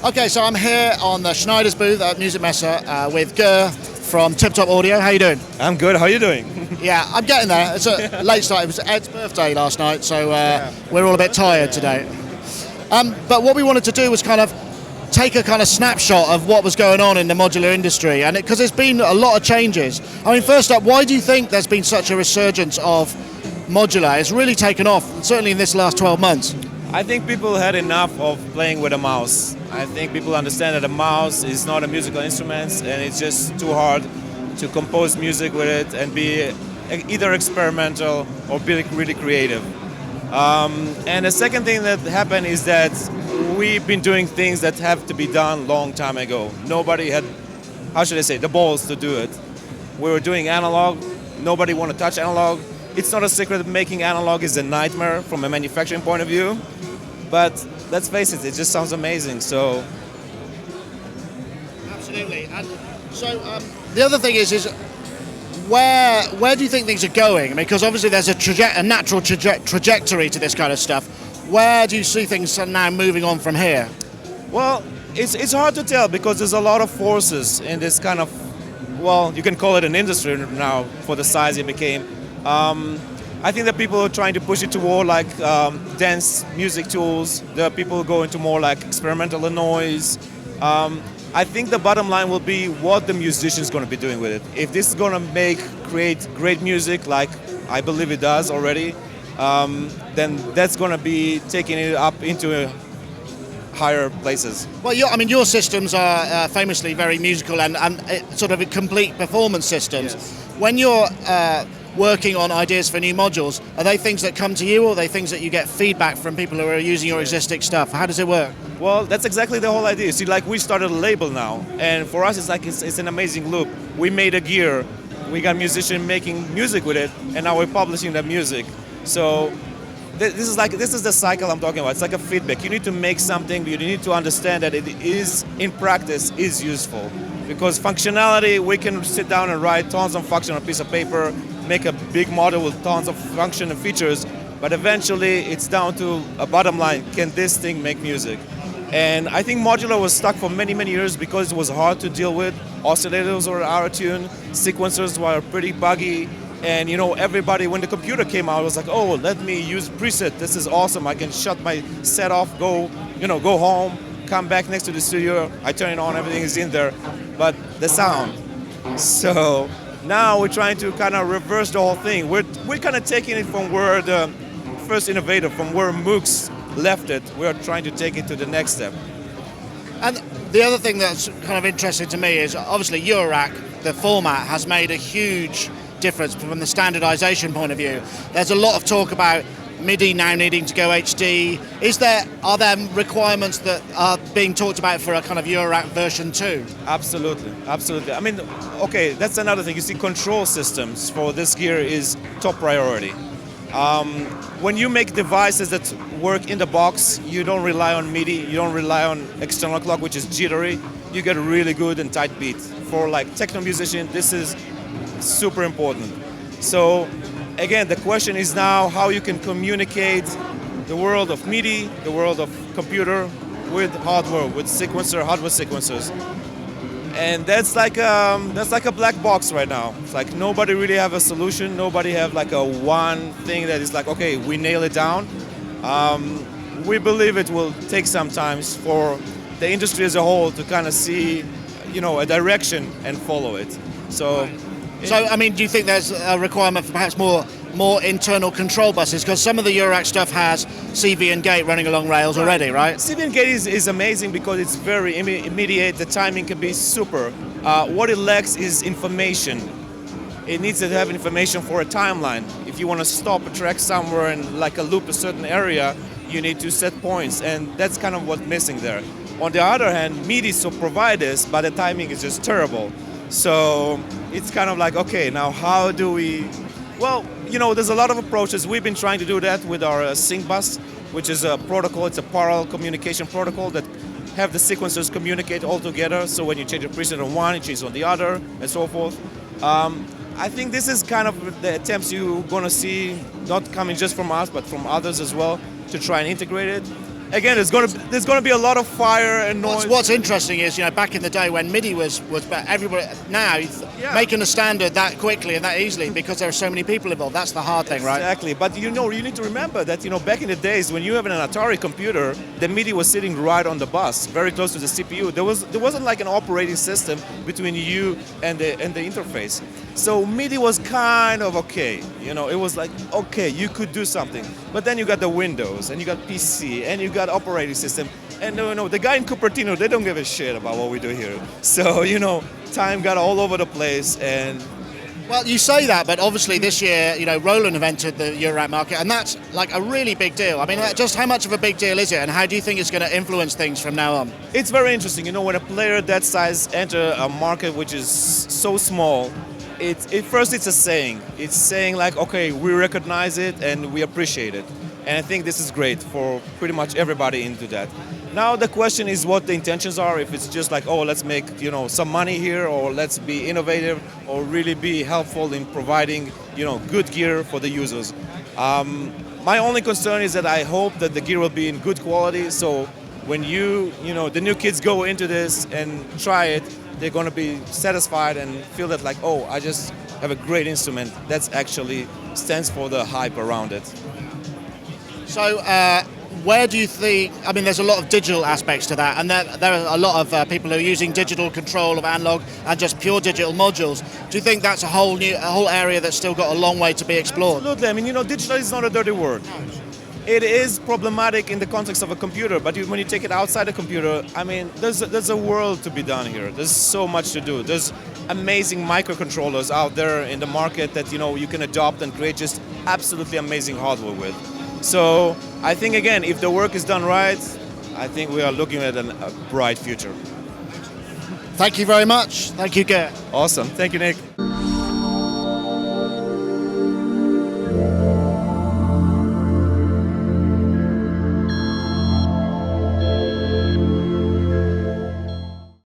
Okay, so I'm here on the Schneider's booth at Musik MESSE with Gur from Tip Top Audio. How you doing? I'm good. How are you doing? Yeah, I'm getting there. It's a late start. It was Ed's birthday last night, so we're all a bit tired today. But what we wanted to do was kind of take a kind of snapshot of what was going on in the modular industry, and because there's been a lot of changes. I mean, first up, why do you think there's been such a resurgence of modular? It's really taken off, certainly in this last 12 months. I think people had enough of playing with a mouse. I think people understand that a mouse is not a musical instrument, and it's just too hard to compose music with it and be either experimental or be really creative. And the second thing that happened is that we've been doing things that have to be done long time ago. Nobody had, how should I say, the balls to do it. We were doing analog. Nobody wanted to touch analog. It's not a secret that making analog is a nightmare from a manufacturing point of view. But let's face it just sounds amazing. So absolutely. And so the other thing is where do you think things are going? Because obviously there's a natural trajectory to this kind of stuff. Where do you see things now moving on from here? Well, it's hard to tell because there's a lot of forces in this kind of, well, you can call it an industry now for the size it became. I think that people are trying to push it toward like dance music tools. There are people who go into more like experimental noise. I think the bottom line will be what the musician is going to be doing with it. If this is going to create great music, like I believe it does already, then that's going to be taking it up into higher places. Well, your systems are famously very musical and sort of complete performance systems. Yes. When you're working on ideas for new modules, are they things that come to you, or are they things that you get feedback from people who are using your existing stuff? How does it work? Well, that's exactly the whole idea. See, like we started a label now, and for us it's an amazing loop. We made a gear, we got musicians making music with it, and now we're publishing that music. So this is the cycle I'm talking about. It's like a feedback. You need to make something, but you need to understand that it is, in practice, is useful. Because functionality, we can sit down and write tons of function on a piece of paper, make a big model with tons of function and features, but eventually it's down to a bottom line. Can this thing make music? And I think modular was stuck for many, many years because it was hard to deal with. Oscillators were out of tune, sequencers were pretty buggy, and everybody, when the computer came out, was like, oh, let me use preset. This is awesome. I can shut my set off, go home, come back next to the studio, I turn it on, everything is in there. But the sound. So now we're trying to kind of reverse the whole thing. We're kind of taking it from where the first innovator, from where MOOCs left it. We're trying to take it to the next step. And the other thing that's kind of interesting to me is obviously Eurorack, the format, has made a huge difference from the standardization point of view. There's a lot of talk about MIDI now needing to go HD. Are there requirements that are being talked about for a kind of Eurorack version 2? Absolutely, absolutely. I mean, okay, that's another thing. You see, control systems for this gear is top priority. When you make devices that work in the box, you don't rely on MIDI, you don't rely on external clock, which is jittery. You get a really good and tight beat. For like techno musician, this is super important. So again, the question is now how you can communicate the world of MIDI, the world of computer, with hardware, with hardware sequencers. And that's like a black box right now. It's like nobody really have a solution. Nobody have like a one thing that is like, okay, we nail it down. We believe it will take some time for the industry as a whole to kind of see, a direction and follow it. So. Right. So, I mean, do you think there's a requirement for perhaps more internal control buses? Because some of the Eurorack stuff has CV and gate running along rails already, right? CV and gate is amazing because it's very immediate. The timing can be super. What it lacks is information. It needs to have information for a timeline. If you want to stop a track somewhere and like a loop a certain area, you need to set points, and that's kind of what's missing there. On the other hand, MIDI so provide this, but the timing is just terrible. So it's kind of like, okay, now how do we... Well, there's a lot of approaches. We've been trying to do that with our sync bus, which is a protocol. It's a parallel communication protocol that have the sequencers communicate all together. So when you change a preset on one, it changes on the other, and so forth. I think this is kind of the attempts you're going to see, not coming just from us, but from others as well, to try and integrate it. again, there's gonna be a lot of fire and noise. What's interesting is, back in the day when MIDI was everybody now making a standard that quickly and that easily because there are so many people involved. That's the hard thing, right? Exactly. But you need to remember that back in the days when you have an Atari computer, the MIDI was sitting right on the bus, very close to the CPU. There wasn't like an operating system between you and the interface. So MIDI was kind of okay. It was like, okay, you could do something. But then you got the Windows and you got PC and you got operating system. And the guy in Cupertino, they don't give a shit about what we do here. So, time got all over the place. And well, you say that, but obviously this year, Roland have entered the Eurorack market, and that's like a really big deal. I mean, just how much of a big deal is it, and how do you think it's going to influence things from now on? It's very interesting. When a player that size enter a market which is so small, first it's a saying. It's saying like, okay, we recognize it and we appreciate it. And I think this is great for pretty much everybody into that. Now the question is what the intentions are. If it's just like, oh, let's make some money here, or let's be innovative, or really be helpful in providing good gear for the users. My only concern is that I hope that the gear will be in good quality. So when the new kids go into this and try it, they're going to be satisfied and feel that like, oh, I just have a great instrument. That's actually stands for the hype around it. So where do you think, I mean, there's a lot of digital aspects to that, and there are a lot of people who are using digital control of analog and just pure digital modules. Do you think that's a whole area that's still got a long way to be explored? Absolutely. I mean, digital is not a dirty word. It is problematic in the context of a computer, but when you take it outside a computer, I mean, there's a world to be done here. There's so much to do. There's amazing microcontrollers out there in the market that you can adopt and create just absolutely amazing hardware with. So I think, again, if the work is done right, I think we are looking at a bright future. Thank you very much. Thank you, Gur. Awesome. Thank you, Nick.